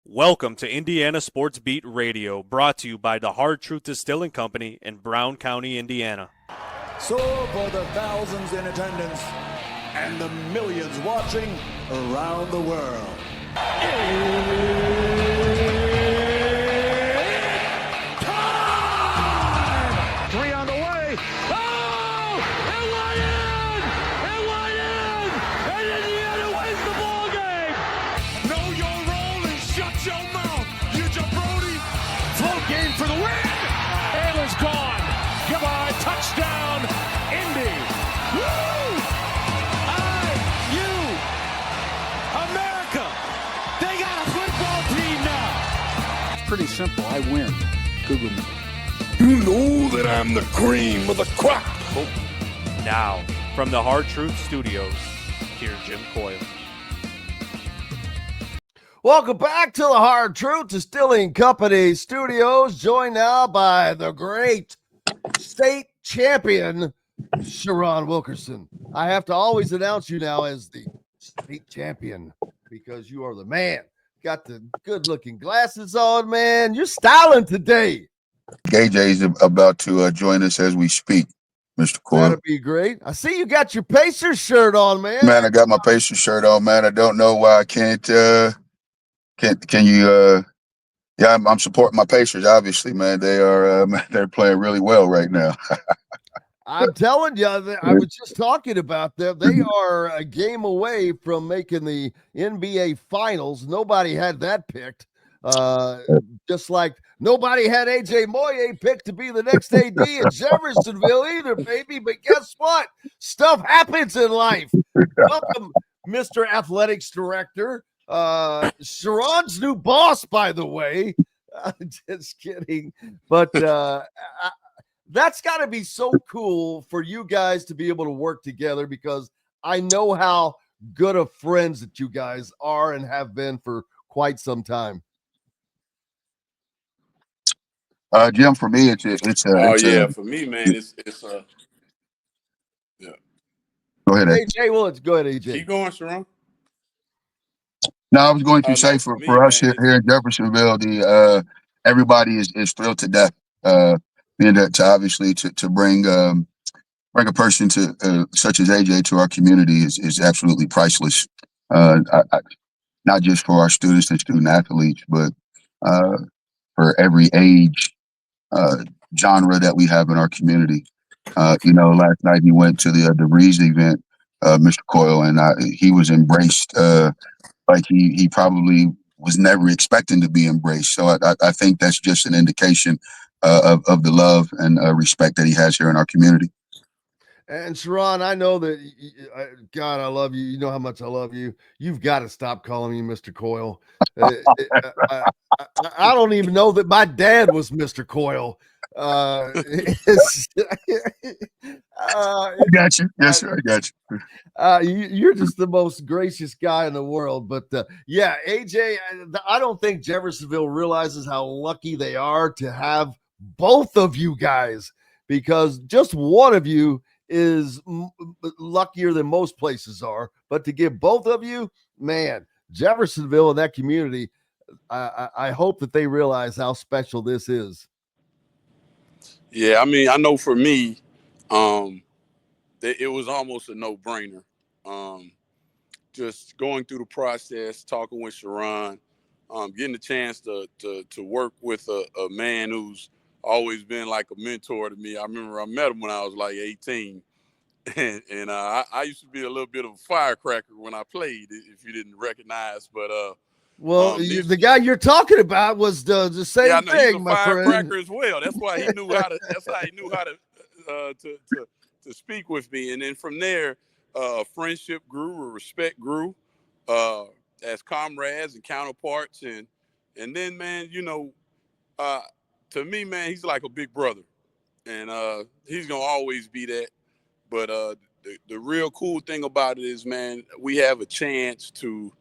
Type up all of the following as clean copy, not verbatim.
Welcome to Indiana Sports Beat Radio, brought to you by the Hard Truth Distilling Company in Brown County, Indiana. So for the thousands in attendance and the millions watching around the world. Time! 3 on the way. Oh! It went in! It went in! And Indiana wins the ball game! Know your role and shut your mouth, you jabroni! Float game for the win! Ayla's gone! Goodbye, touchdown, Indy! Woo! IU! America! They got a football team now! It's pretty simple. I win. Google me. You know that I'm the cream of the crop. Now, from the Hard Truth Studios, here's Jim Coyle. Welcome back to the Hard Truth Distilling Company Studios, joined now by the great state champion, Sherron Wilkerson. I have to always announce you now as the state champion because you are the man. Got the good-looking glasses on, man. You're styling today. AJ's about to join us as we speak, Mr. Coyle. That'll be great. I see you got your Pacers shirt on, man. Man, I got my Pacers shirt on, man. I don't know why I can't. Can you? Yeah, I'm supporting my Pacers. Obviously, man. They are. They're playing really well right now. I'm telling you, I was just talking about them. They are a game away from making the NBA Finals. Nobody had that picked. Just like nobody had AJ Moye picked to be the next AD in Jeffersonville either, baby. But guess what? Stuff happens in life. Welcome, Mr. Athletics Director. Sherron's new boss, by the way. Just kidding. But that's got to be so cool for you guys to be able to work together because I know how good of friends that you guys are and have been for quite some time. Jim, for me, it's for me, man, it's yeah. Go ahead, AJ. Well, let's go ahead, AJ. Keep going, Sherron. No, I was going to say no, for me, us man, here in Jeffersonville, everybody is thrilled to death. Being that to obviously to bring a person to such as AJ to our community is absolutely priceless. Not just for our students and student athletes, but for every age genre that we have in our community. Last night he went to the Breeze event, Mr. Coyle, and he was embraced like he probably was never expecting to be embraced. So I think that's just an indication of the love and respect that he has here in our community. And Sherron, I know that, God, I love you. You know how much I love you. You've got to stop calling me Mr. Coyle. I don't even know that my dad was Mr. Coyle. I got you. Yes, sir. I got you. You're just the most gracious guy in the world. But yeah, AJ, I don't think Jeffersonville realizes how lucky they are to have both of you guys, because just one of you is luckier than most places are. But to give both of you, man, Jeffersonville and that community, I hope that they realize how special this is. Yeah, I mean, I know for me, it was almost a no-brainer. Just going through the process, talking with Sherron, getting a chance to work with a man who's always been like a mentor to me. I remember I met him when I was like 18. And I used to be a little bit of a firecracker when I played, if you didn't recognize. But the guy you're talking about was the same thing, he's a my firecracker friend. as well. That's why he knew how to. That's how he knew how to speak with me. And then from there, friendship grew, respect grew, as comrades and counterparts. And then, man, to me, man, he's like a big brother, and he's gonna always be that. But the real cool thing about it is, man, we have a chance to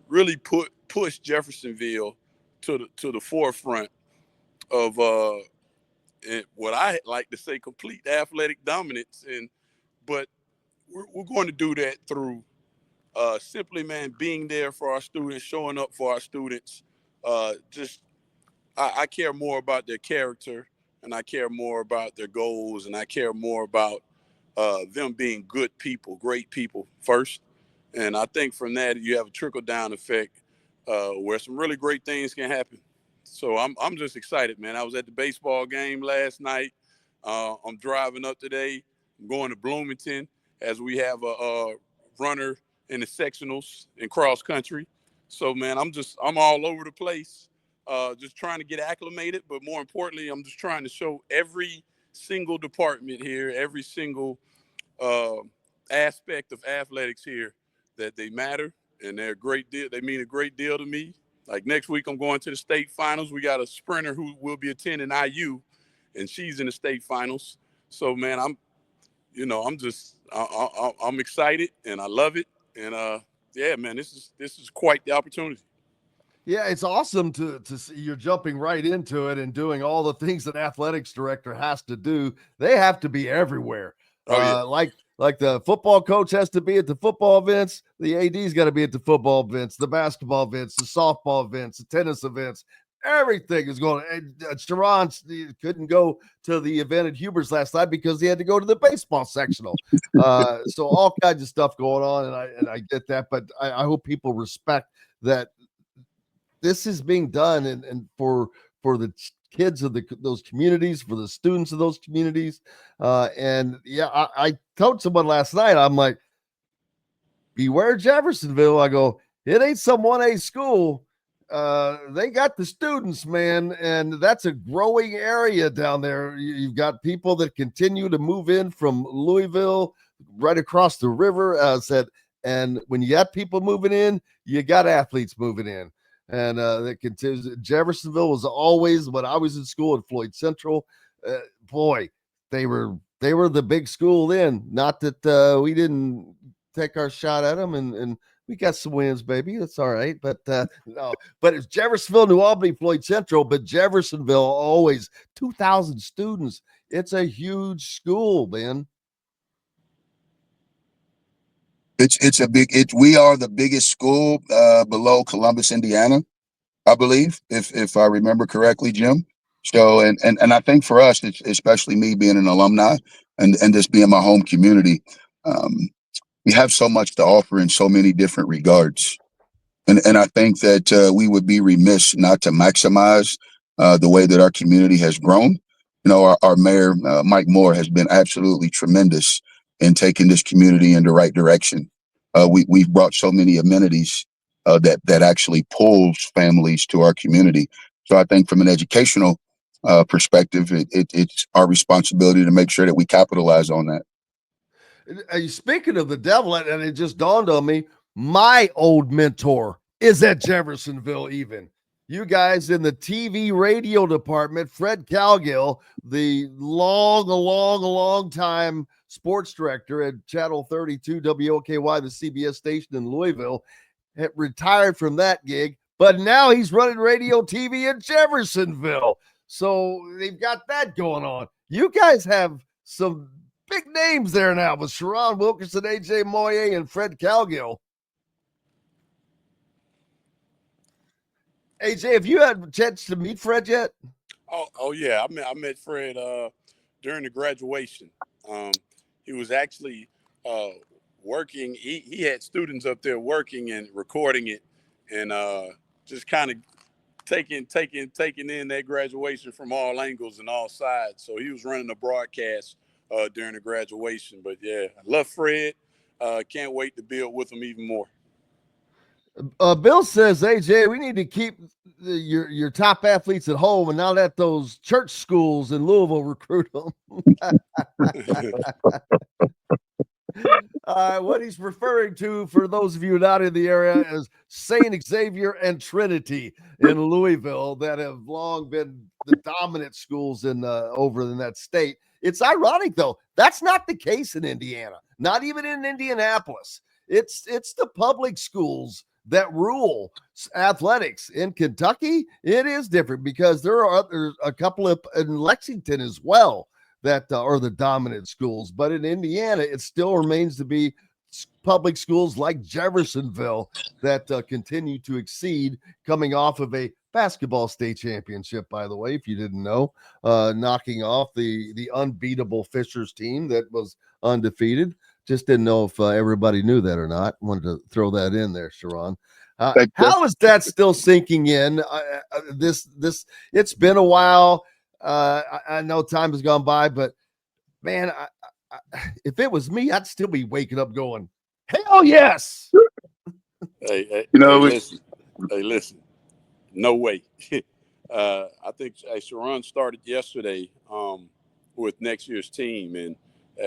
really push Jeffersonville to the forefront of what I like to say complete athletic dominance. But we're going to do that through simply, man, being there for our students, showing up for our students, I care more about their character, and I care more about their goals, and I care more about them being good people, great people first. And I think from that you have a trickle down effect where some really great things can happen. So I'm just excited, man. I was at the baseball game last night. I'm driving up today. I'm going to Bloomington as we have a runner in the sectionals in cross country. So, man, I'm all over the place, just trying to get acclimated. But more importantly, I'm just trying to show every single department here, every single aspect of athletics here that they matter and they're a great deal. They mean a great deal to me. Like next week, I'm going to the state finals. We got a sprinter who will be attending IU, and she's in the state finals. So, man, I'm excited and I love it. And yeah, man, this is quite the opportunity. Yeah, it's awesome to see you're jumping right into it and doing all the things an athletics director has to do. They have to be everywhere. Oh, yeah. Like the football coach has to be at the football events, the AD's got to be at the football events, the basketball events, the softball events, the tennis events. Everything is going. Sherron couldn't go to the event at Huber's last night because he had to go to the baseball sectional. So all kinds of stuff going on, and I get that, but I hope people respect that this is being done and for the kids of those communities, for the students of those communities. And yeah, I told someone last night, I'm like, beware Jeffersonville. I go, it ain't some 1A school. They got the students, man, and that's a growing area down there. You've got people that continue to move in from Louisville right across the river, and when you got people moving in, you got athletes moving in. And that continues. Jeffersonville was always, when I was in school at Floyd Central, boy, they were the big school then. Not that we didn't take our shot at them, and we got some wins, baby. That's all right. But no, but it's Jeffersonville, New Albany, Floyd Central, but Jeffersonville always 2,000 students. It's a huge school, man. We are the biggest school below Columbus, Indiana, I believe, if I remember correctly, Jim. So, and I think for us, especially me being an alumni and this being my home community, we have so much to offer in so many different regards. And I think that we would be remiss not to maximize the way that our community has grown. You know, our mayor, Mike Moore, has been absolutely tremendous in taking this community in the right direction. We've brought so many amenities that actually pulls families to our community. So I think from an educational perspective, it's our responsibility to make sure that we capitalize on that. Speaking of the devil, and it just dawned on me, my old mentor is at Jeffersonville even. You guys in the TV radio department, Fred Calgill, the long time sports director at Channel 32 WOKY, the CBS station in Louisville, had retired from that gig, but now he's running radio TV in Jeffersonville. So they've got that going on. You guys have some big names there now with Sherron Wilkerson, AJ Moye, and Fred Calgill. AJ, have you had a chance to meet Fred yet? Oh yeah, I met Fred during the graduation. He was actually working. He had students up there working and recording it, and just kind of taking in that graduation from all angles and all sides. So he was running the broadcast during the graduation. But yeah, I love Fred. Can't wait to build with him even more. Bill says, AJ, we need to keep your top athletes at home and not let those church schools in Louisville recruit them. What he's referring to, for those of you not in the area, is St. Xavier and Trinity in Louisville that have long been the dominant schools over in that state. It's ironic, though. That's not the case in Indiana, not even in Indianapolis. It's the public schools that rule athletics. In Kentucky, it is different because there's a couple of in Lexington as well that are the dominant schools. But in Indiana, it still remains to be public schools like Jeffersonville that continue to exceed, coming off of a basketball state championship, by the way, if you didn't know, knocking off the unbeatable Fishers team that was undefeated. Just didn't know if everybody knew that or not. Wanted to throw that in there, Sherron. How is that still sinking in? This it's been a while. I know time has gone by, but man, if it was me, I'd still be waking up going, hell yes. Hey, You know, listen. No way. I think Sherron started yesterday with next year's team, and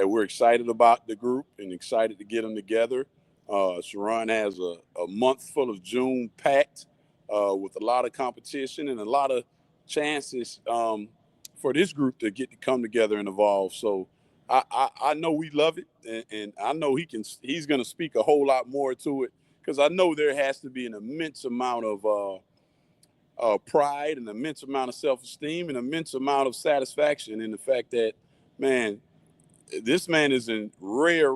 we're excited about the group and excited to get them together. Sherron has a month full of June packed with a lot of competition and a lot of chances for this group to get to come together and evolve. So I know we love it, and I know he's going to speak a whole lot more to it, because I know there has to be an immense amount of pride, an immense amount of self-esteem, an immense amount of satisfaction in the fact that, man, this man is in rare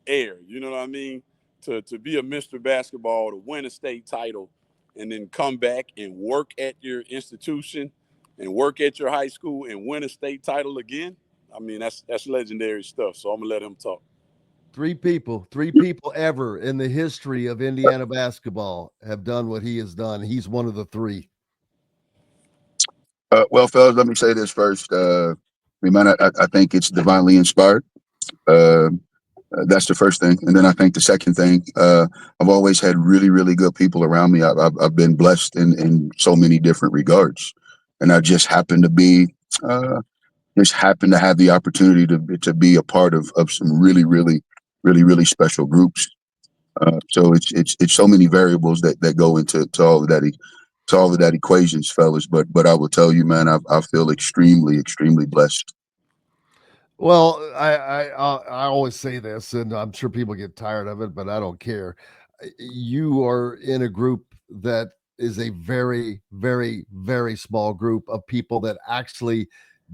air. You know what I mean? To be a Mr. Basketball, to win a state title, and then come back and work at your institution and work at your high school and win a state title again. I mean, that's legendary stuff. So I'm gonna let him talk. Three people ever in the history of Indiana basketball have done what he has done. He's one of the three. Well, fellas, let me say this first. I think it's divinely inspired. That's the first thing. And then I think the second thing, I've always had really, really good people around me. I've been blessed in so many different regards. And I just happen to be, to have the opportunity to be a part of some really, really, really, really special groups. So it's so many variables that go into all of that equations, fellas. But I will tell you, man, I feel extremely, extremely blessed. Well, I always say this, and I'm sure people get tired of it, but I don't care. You are in a group that is a very, very, very small group of people that actually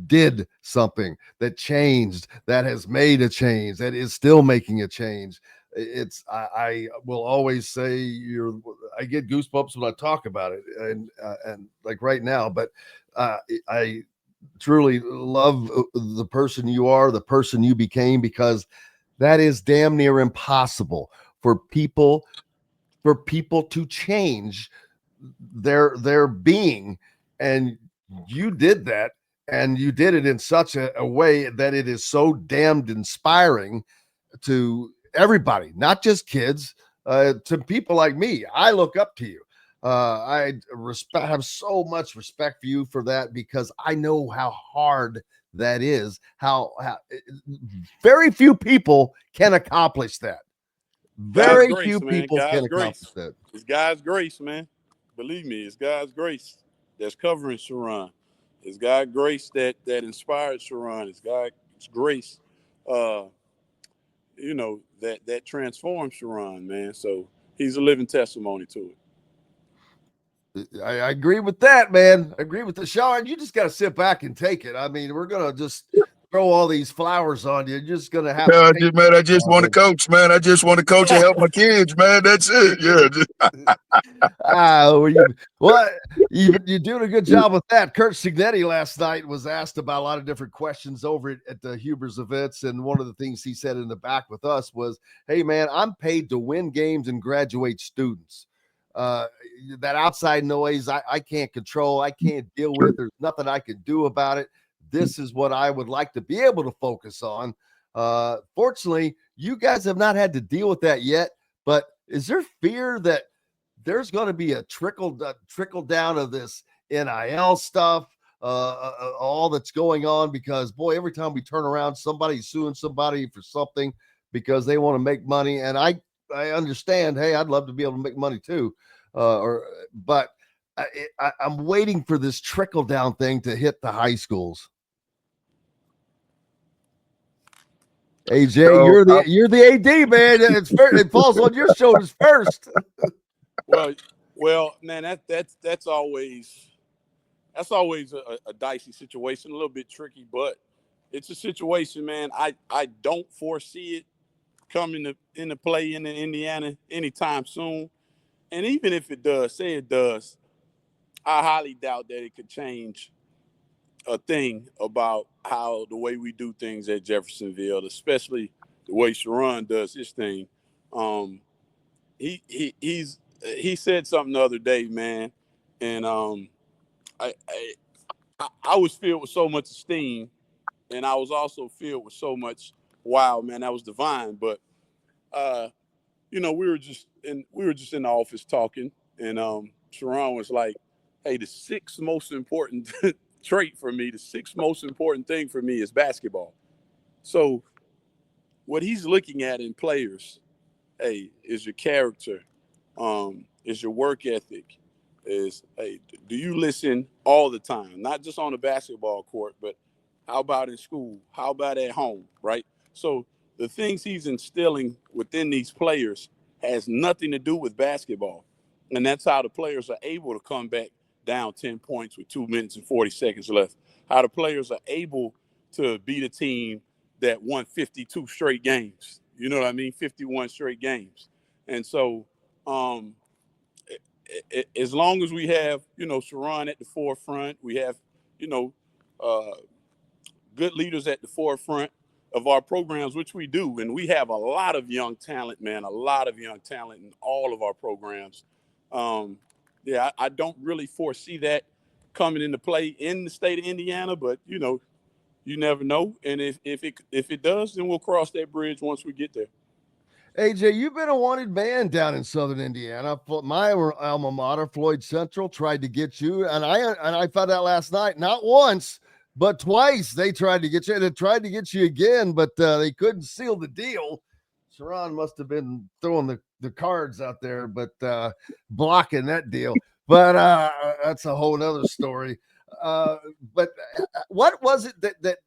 did something, that changed, that has made a change, that is still making a change. I will always say I get goosebumps when I talk about it, and like right now, but I truly love the person you are, the person you became, because that is damn near impossible for people to change their being. And you did that, and you did it in such a way that it is so damned inspiring to everybody, not just kids, to people like me. I look up to you. I have so much respect for you for that, because I know how hard that is, how very few people can accomplish that. Very few people can accomplish that. It's God's grace, man. Believe me, it's God's grace that's covering Sherron. It's God's grace that inspired Sherron. It's God's grace, that transformed Sherron, man. So he's a living testimony to it. I agree with that, man. I agree with the Sean. You just got to sit back and take it. I mean, we're going to just throw all these flowers on you. You're just going to have to. I just want to coach, man. I just want to coach and help my kids, man. That's it. Yeah. You're doing a good job with that. Kurt Signetti last night was asked about a lot of different questions over at the Huber's events. And one of the things he said in the back with us was, hey, man, I'm paid to win games and graduate students. That outside noise, I can't control. I can't deal with. There's nothing I can do about it. This is what I would like to be able to focus on. Fortunately, you guys have not had to deal with that yet, but is there fear that there's going to be a trickle down of this NIL stuff, all that's going on? Because, boy, every time we turn around, somebody's suing somebody for something because they want to make money. And I understand, hey, I'd love to be able to make money too. But I'm waiting for this trickle down thing to hit the high schools. AJ, you're the AD, man. It falls on your shoulders first. Well, man, that's always a dicey situation, a little bit tricky, but it's a situation, man. I don't foresee it coming into play in Indiana anytime soon. And even if it does, say it does, I highly doubt that it could change a thing about how the way we do things at Jeffersonville, especially the way Sherron does his thing. He said something the other day, man, and I, I I was filled with so much esteem, and I was also filled with so much wow, man, that was divine. But we were just in the office talking, and Sherron was like, "Hey, the sixth most important trait for me, the sixth most important thing for me is basketball." So what he's looking at in players, hey, is your character, is your work ethic, is, hey, do you listen all the time, not just on the basketball court, but how about in school? How about at home, right? So the things he's instilling within these players has nothing to do with basketball. And that's how the players are able to come back down 10 points with 2 minutes and 40 seconds left. How the players are able to beat a team that won 52 straight games. You know what I mean? 51 straight games. And so as long as we have, Sherron at the forefront, we have, uh, good leaders at the forefront of our programs, which we do. And we have a lot of young talent, man, a lot of young talent in all of our programs. I don't really foresee that coming into play in the state of Indiana, but, you never know. And if it does, then we'll cross that bridge once we get there. AJ, you've been a wanted man down in Southern Indiana. My alma mater, Floyd Central, tried to get you, and I found out last night, not once, but twice they tried to get you. They tried to get you again, but they couldn't seal the deal. Sherron must have been throwing the cards out there, but blocking that deal. But that's a whole other story. But what was it that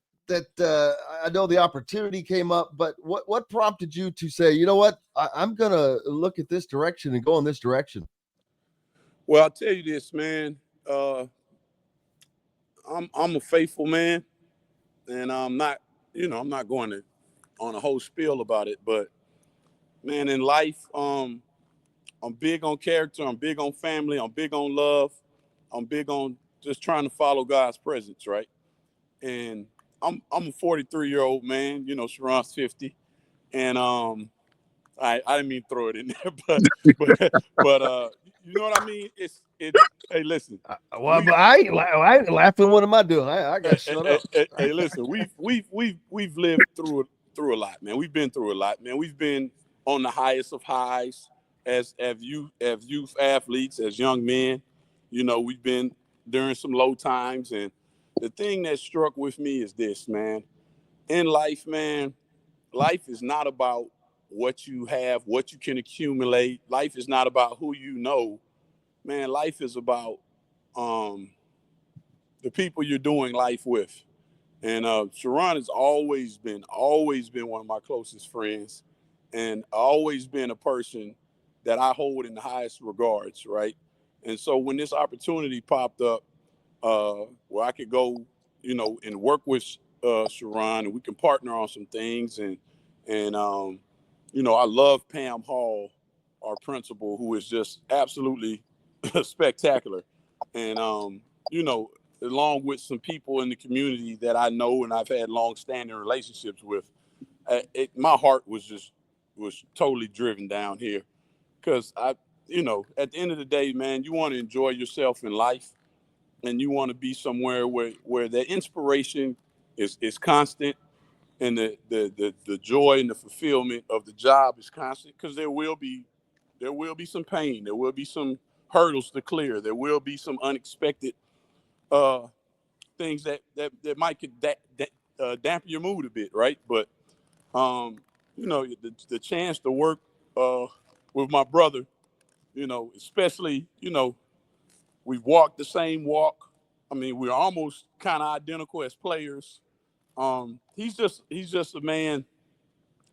I know the opportunity came up, but what prompted you to say, you know what, I'm going to look at this direction and go in this direction? Well, I'll tell you this, man. I'm a faithful man, and I'm not going to on a whole spiel about it, but man, in life, I'm big on character. I'm big on family. I'm big on love. I'm big on just trying to follow God's presence, right? And I'm a 43-year-old man. Sherron's 50, and I didn't mean to throw it in there, but you know what I mean. It's hey, listen. Well, but I ain't laughing. What am I doing? I got to shut up. Hey, listen. We've lived through a lot, man. We've been through a lot, man. We've been on the highest of highs as youth athletes, as young men. We've been during some low times, and the thing that struck with me is this, man. In life, man, life is not about what you have, what you can accumulate. Life is not about who you know. Man, life is about the people you're doing life with. And Sherron has always been one of my closest friends, and always been a person that I hold in the highest regards, right? And so when this opportunity popped up, where I could go, and work with Sherron, and we can partner on some things, and I love Pam Hall, our principal, who is just absolutely spectacular, and along with some people in the community that I know and I've had long-standing relationships with, my heart was totally driven down here, because at the end of the day, man, you want to enjoy yourself in life, and you want to be somewhere where the inspiration is constant, and the joy and the fulfillment of the job is constant, because there will be some pain, there will be some hurdles to clear, there will be some unexpected things that might dampen your mood a bit, right? But the chance to work with my brother, especially, we've walked the same walk. I mean, we're almost kind of identical as players. He's just a man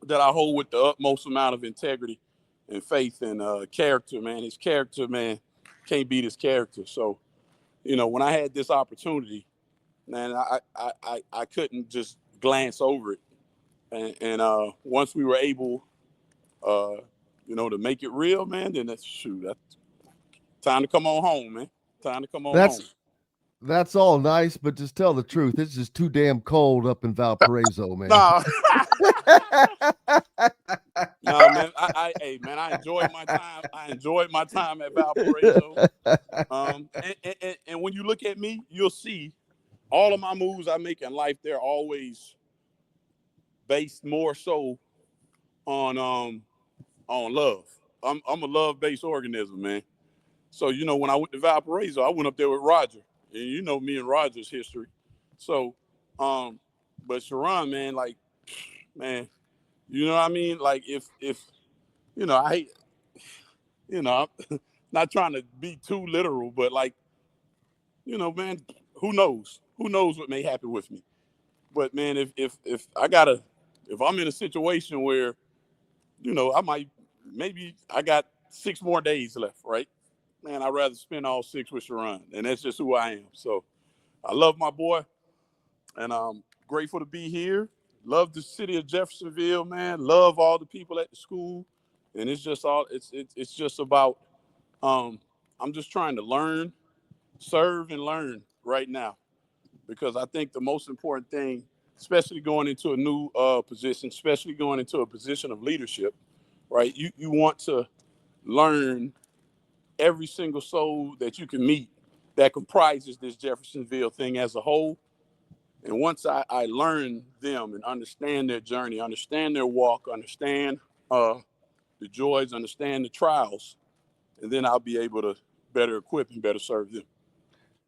that I hold with the utmost amount of integrity and faith and character, man. His character, man, can't beat his character. So, when I had this opportunity, man, I couldn't just glance over it. And once we were able, to make it real, man, then that's time to come on home, man. Time to come on That's home. That's all nice, but just tell the truth. It's just too damn cold up in Valparaiso, man. Nah. Nah, man. Hey, man, I enjoyed my time. I enjoyed my time at Valparaiso. And when you look at me, you'll see all of my moves I make in life, they're always based more so on love. I'm a love-based organism, man. So, you know, when I went to Valparaiso, I went up there with Roger. And you know me and Roger's history. So, but Sherron, man, like, man, you know what I mean? Like, if you know, I hate, you know, I'm not trying to be too literal, but like, you know, man, who knows? Who knows what may happen with me? But man, if I'm in a situation where, you know, maybe I got 6 more days left, right? Man, I'd rather spend all 6 with Sherron, and that's just who I am. So I love my boy, and I'm grateful to be here. Love the city of Jeffersonville, man. Love all the people at the school, and it's just about I'm just trying to learn, serve, and learn right now, because I think the most important thing, especially going into a new position, especially going into a position of leadership, right? You want to learn every single soul that you can meet that comprises this Jeffersonville thing as a whole. And once I learn them and understand their journey, understand their walk, understand the joys, understand the trials, and then I'll be able to better equip and better serve them.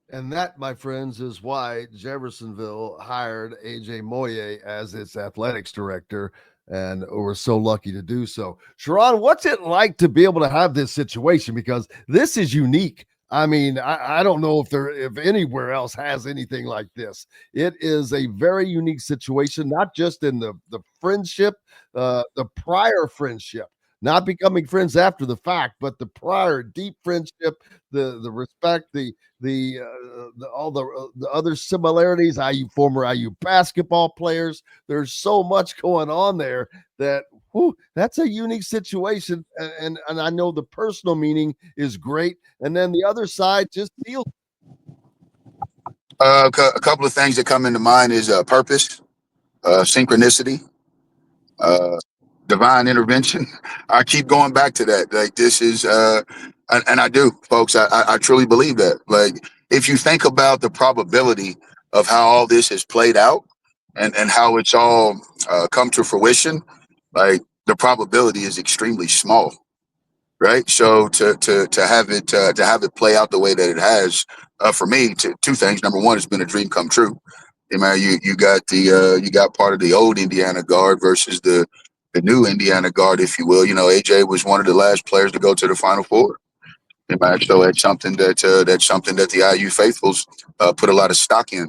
And that, my friends, is why Jeffersonville hired AJ Moye as its athletics director, and we're so lucky to do so. Sherron, what's it like to be able to have this situation? Because this is unique. I mean, I don't know if anywhere else has anything like this. It is a very unique situation, not just in the friendship, the prior friendship, not becoming friends after the fact, but the prior deep friendship, the respect, all the other similarities. Former IU basketball players. There's so much going on there that that's a unique situation, and I know the personal meaning is great, and then the other side just feels. A couple of things that come into mind is purpose, synchronicity, divine intervention. I keep going back to that. Like, this is, and I do, folks. I truly believe that. Like, if you think about the probability of how all this has played out and how it's all come to fruition, like, the probability is extremely small, right? So to have it play out the way that it has, for me, two things. Number one, it's been a dream come true. Man, you got part of the old Indiana guard versus the new Indiana guard, if you will. You know, AJ was one of the last players to go to the Final Four. Man, so that's something that the IU faithfuls put a lot of stock in.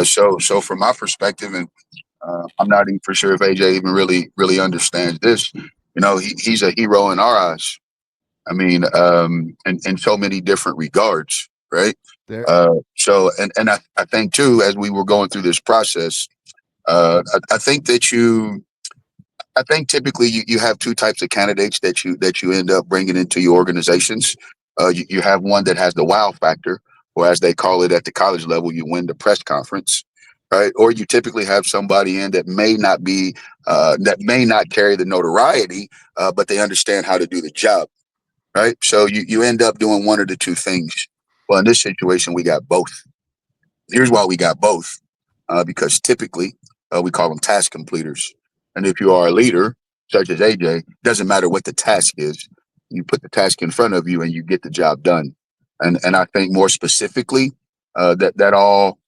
So from my perspective, and I'm not even for sure if AJ even really understands this. You know, he's a hero in our eyes. I mean, in so many different regards, right? So I think too, as we were going through this process, I think typically you have 2 types of candidates that you end up bringing into your organizations. You have one that has the wow factor, or as they call it at the college level, you win the press conference, right? Or you typically have somebody in that may not carry the notoriety, but they understand how to do the job, right? So you end up doing one of the 2 things. Well, in this situation, we got both. Here's why we got both, because typically we call them task completers. And if you are a leader, such as AJ, doesn't matter what the task is, you put the task in front of you and you get the job done. And I think more specifically, that all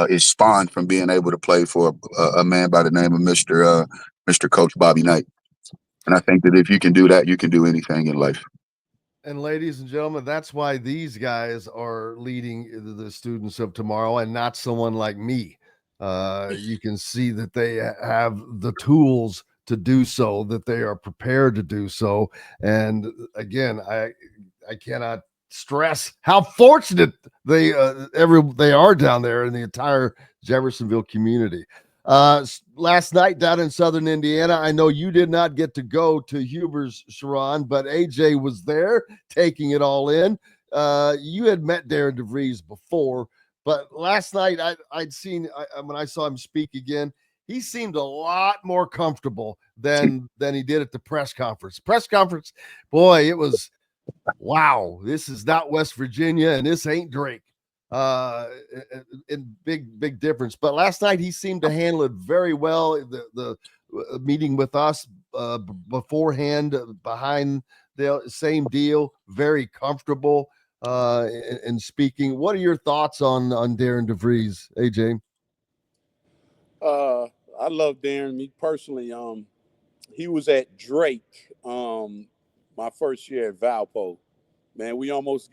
is spawned from being able to play for a man by the name of Mr. Coach Bobby Knight. And I think that if you can do that, you can do anything in life. And ladies and gentlemen, that's why these guys are leading the students of tomorrow and not someone like me. You can see that they have the tools to do so, that they are prepared to do so. And again, I cannot stress how fortunate they are down there in the entire Jeffersonville community. Last night down in Southern Indiana, I know you did not get to go to Huber's, Sherron, but AJ was there taking it all in. you had met Darren DeVries before, but last night I'd seen when I saw him speak again, he seemed a lot more comfortable than he did at the press conference. Boy, it was wow. This is not West Virginia, and this ain't Drake. In big difference. But last night he seemed to handle it very well. The meeting with us beforehand, behind the same deal, very comfortable in speaking. What are your thoughts on Darren DeVries, AJ? I love Darren. Me personally, he was at Drake my first year at Valpo. Man, we almost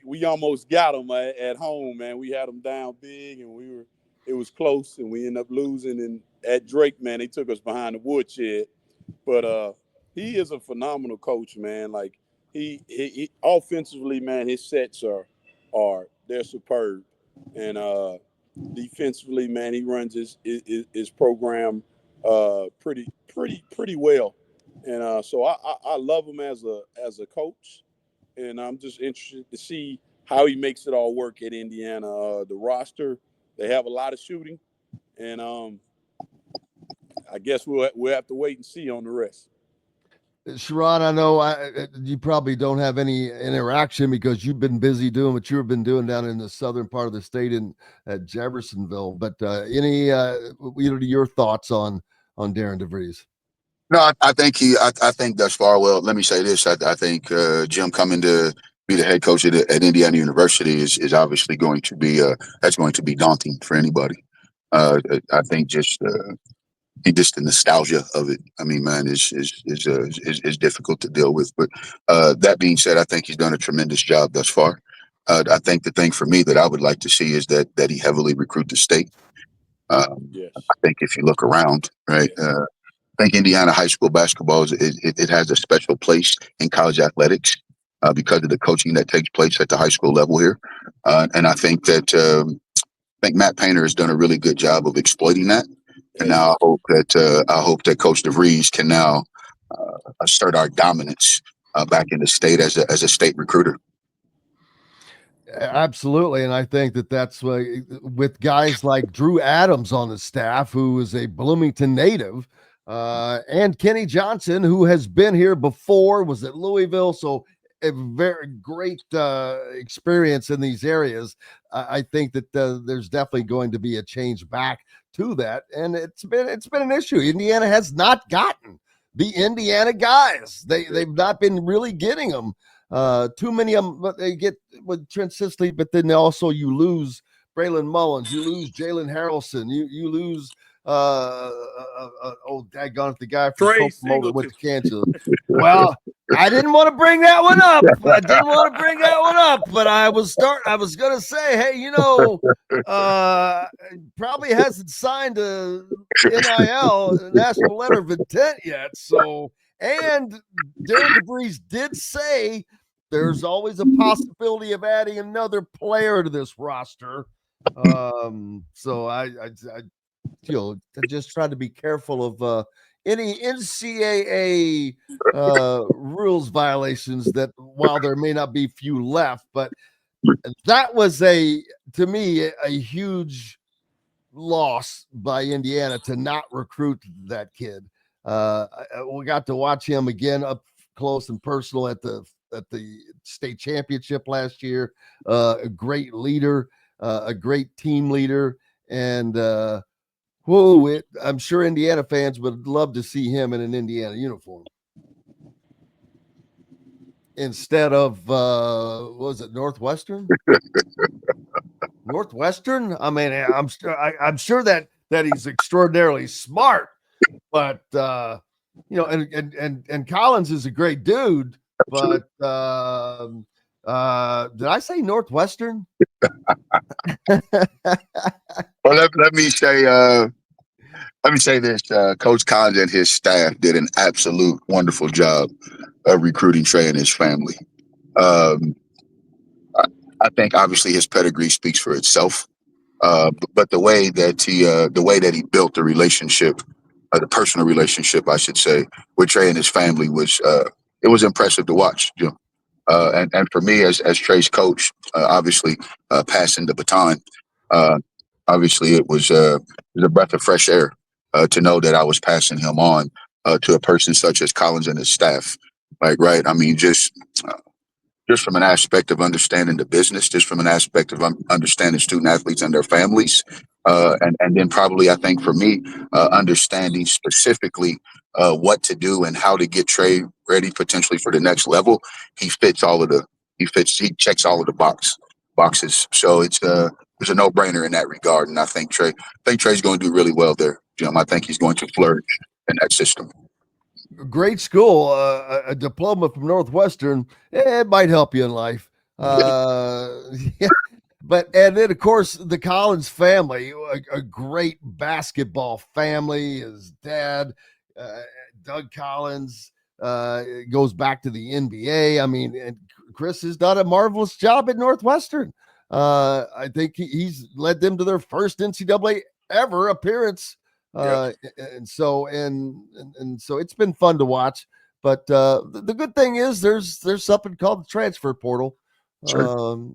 got him at home, man. We had him down big, and it was close, and we ended up losing. And at Drake, man, they took us behind the woodshed. But he is a phenomenal coach, man. Like he offensively, man, his sets they're superb, and defensively, man, he runs his program pretty well, and so I love him as a coach. And I'm just interested to see how he makes it all work at Indiana. The roster, they have a lot of shooting, and I guess we'll have to wait and see on the rest. Sherron, I know you probably don't have any interaction because you've been busy doing what you've been doing down in the southern part of the state at Jeffersonville. But any your thoughts on Darren DeVries? No, I think I think thus far. Well, let me say this. I think Jim coming to be the head coach at Indiana University is obviously going to be that's going to be daunting for anybody. I think just the nostalgia of it. I mean, man, is difficult to deal with. But that being said, I think he's done a tremendous job thus far. I think the thing for me that I would like to see is that he heavily recruit the state. Yes. I think if you look around, right. Yes. I think Indiana high school basketball it has a special place in college athletics because of the coaching that takes place at the high school level here, and I think that Matt Painter has done a really good job of exploiting that. And now I hope that Coach DeVries can now assert our dominance back in the state as a state recruiter. Absolutely, and I think that's with guys like Drew Adams on the staff, who is a Bloomington native. And Kenny Johnson, who has been here before, was at Louisville, so a very great experience in these areas. I think that there's definitely going to be a change back to that, and it's been an issue. Indiana has not gotten the Indiana guys. They've not been really getting them. Too many of them, but they get with Trent Sisley, but then also you lose Braylon Mullins, you lose Jalen Harrelson, you lose daggone it, the guy from Kokomo went to Kansas. Well, I didn't want to bring that one up. But I was gonna say, hey, probably hasn't signed a NIL, a national letter of intent yet. So, and Darren DeVries did say there's always a possibility of adding another player to this roster. So I just try to be careful of any NCAA rules violations that while there may not be few left, but that was to me a huge loss by Indiana to not recruit that kid. We got to watch him again up close and personal at the state championship last year. A great leader, a great team leader, and I'm sure Indiana fans would love to see him in an Indiana uniform instead of what was it, Northwestern? Northwestern. I mean, I'm sure that he's extraordinarily smart, but and Collins is a great dude. But did I say Northwestern? Well, let me say this. Coach Collins and his staff did an absolute wonderful job of recruiting Trey and his family. I think obviously his pedigree speaks for itself. But the way that he built the relationship, the personal relationship, I should say, with Trey and his family was it was impressive to watch, Jim. And for me, as Trey's coach, obviously passing the baton, obviously it was a breath of fresh air to know that I was passing him on to a person such as Collins and his staff. Like, right? I mean, just from an aspect of understanding the business, just from an aspect of understanding student athletes and their families. And then probably, I think for me, understanding specifically what to do and how to get Trey ready potentially for the next level. He checks all of the boxes. So it's a no-brainer in that regard. And I think Trey's going to do really well there, Jim. I think he's going to flourish in that system. Great school, a diploma from Northwestern. It might help you in life. Yeah. But, and then of course the Collins family, a great basketball family. His dad, Doug Collins, goes back to the NBA. I mean, and Chris has done a marvelous job at Northwestern. I think he's led them to their first NCAA ever appearance. And so it's been fun to watch, but the good thing is there's something called the transfer portal. Sure.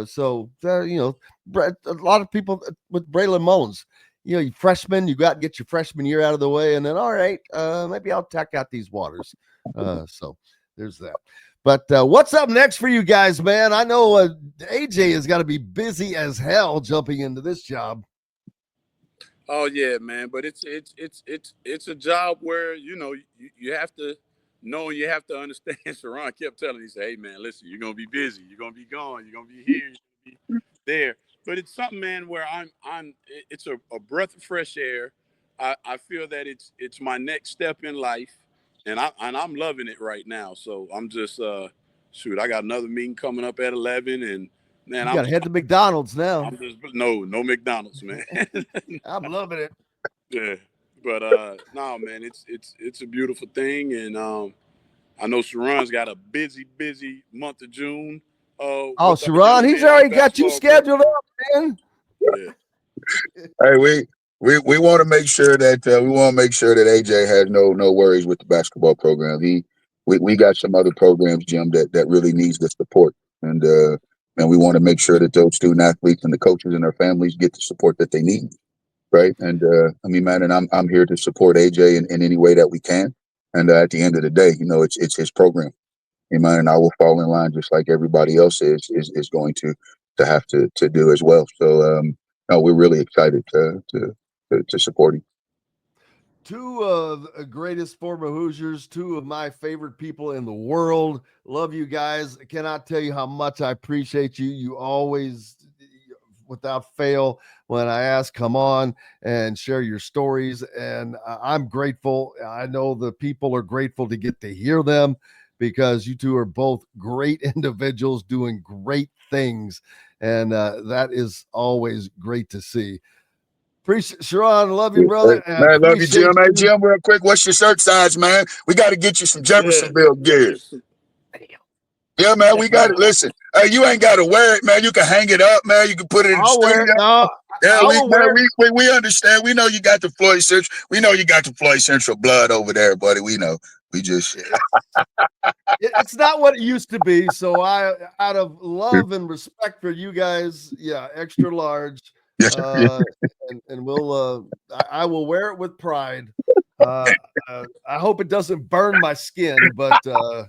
So you know, a lot of people with Braylon Mullins, you know, you freshman, you got to get your freshman year out of the way, and then all right, maybe I'll check out these waters. So there's that. But what's up next for you guys, man? I know AJ has got to be busy as hell jumping into this job. Oh yeah, man. But it's a job where, you know, you have to know, you have to understand. Sherron kept telling me, he said, hey man, listen, you're gonna be busy, you're gonna be gone, you're gonna be here, you're gonna be there. But it's something, man, where it's a breath of fresh air. I feel that it's my next step in life, and I'm loving it right now. So I'm just I got another meeting coming up at 11, and man, you gotta head to McDonald's now. I'm just no McDonald's, man. I'm loving it. Yeah, but no, man, it's a beautiful thing, and I know Sherron's got a busy month of June. Sherron, he's already got you scheduled up, man. Yeah. Hey, we want to make sure that AJ has no worries with the basketball program. We got some other programs, Jim, that really needs the support, and we want to make sure that those student athletes and the coaches and their families get the support that they need, right? And I mean, man, and I'm here to support AJ in any way that we can. And at the end of the day, you know, it's his program, man, and I will fall in line just like everybody else is going to have to do as well. So no, we're really excited to support him. Two of the greatest former Hoosiers, two of my favorite people in the world. Love you guys. I cannot tell you how much I appreciate you. You always, without fail, when I ask, come on and share your stories. And I'm grateful. I know the people are grateful to get to hear them, because you two are both great individuals doing great things. And that is always great to see. Appreciate Sherron. Love you, brother. Man, I love you, Jim. Hey, Jim, real quick, what's your shirt size, man? We got to get you some Jeffersonville gear. Yeah, man, we got it. Listen, hey, you ain't got to wear it, man. You can hang it up, man. You can put it in the studio. No, yeah, we understand. We know you got the Floyd Central. We know you got the Floyd Central blood over there, buddy. We know. We just it's not what it used to be. So I, out of love and respect for you guys, extra large. And we'll I will wear it with pride. I hope it doesn't burn my skin, but hey,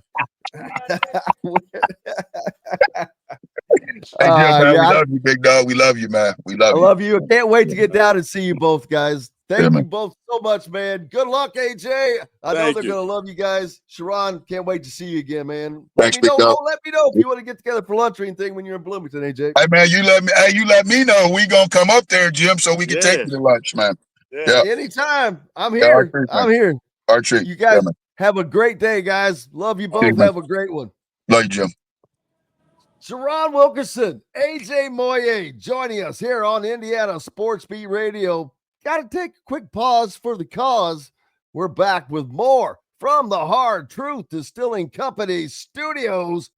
Jim, man, we love you, big dog. We love you, man. I love you. I can't wait to get down and see you both, guys. Thank you both so much, man. Good luck, AJ. I know they're going to love you guys. Sherron, can't wait to see you again, man. Thanks, big dog. Let me know if you want to get together for lunch or anything when you're in Bloomington, AJ. Hey, man, you let me know. We going to come up there, Jim, so we can take you to lunch, man. Yeah. Anytime. I'm here. I'm here. Our treat. You guys have a great day, guys. Love you both. Have a great one. Love you, Jim. Sherron Wilkerson, AJ Moye joining us here on Indiana Sports Beat Radio. Got to take a quick pause for the cause. We're back with more from the Hard Truth Distilling Company studios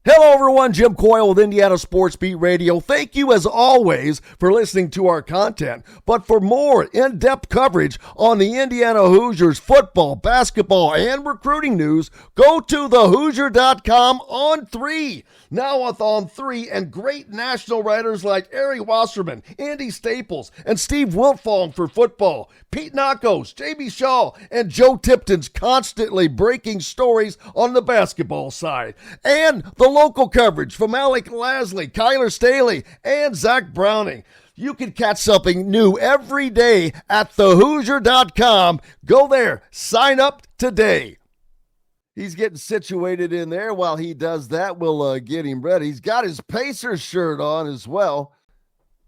Hello, everyone. Jim Coyle with Indiana Sports Beat Radio. Thank you, as always, for listening to our content. But for more in-depth coverage on the Indiana Hoosiers football, basketball, and recruiting news, go to thehoosier.com on 3. Now with On 3 and great national writers like Ari Wasserman, Andy Staples, and Steve Wiltfong for football. Pete Nakos, J.B. Shaw, and Joe Tipton's constantly breaking stories on the basketball side. And the local coverage from Alec Lasley, Kyler Staley, and Zach Browning. You can catch something new every day at thehoosier.com. Go there. Sign up today. He's getting situated in there. While he does that, we'll get him ready. He's got his Pacers shirt on as well.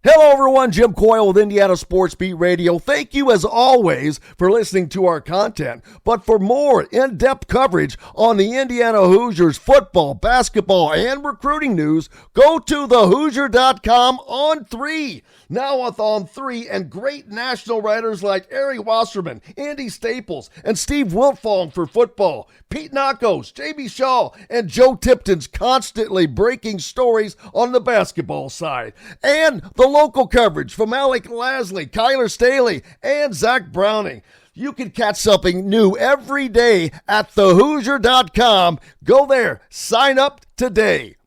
Hello, everyone. Jim Coyle with Indiana Sports Beat Radio. Thank you, as always, for listening to our content. But for more in-depth coverage on the Indiana Hoosiers football, basketball, and recruiting news, go to thehoosier.com on 3. Now with On 3 and great national writers like Ari Wasserman, Andy Staples, and Steve Wiltfong for football. Pete Nakos, J.B. Shaw, and Joe Tipton's constantly breaking stories on the basketball side. And the local coverage from Alec Lasley, Kyler Staley, and Zach Browning. You can catch something new every day at thehoosier.com. Go there. Sign up today.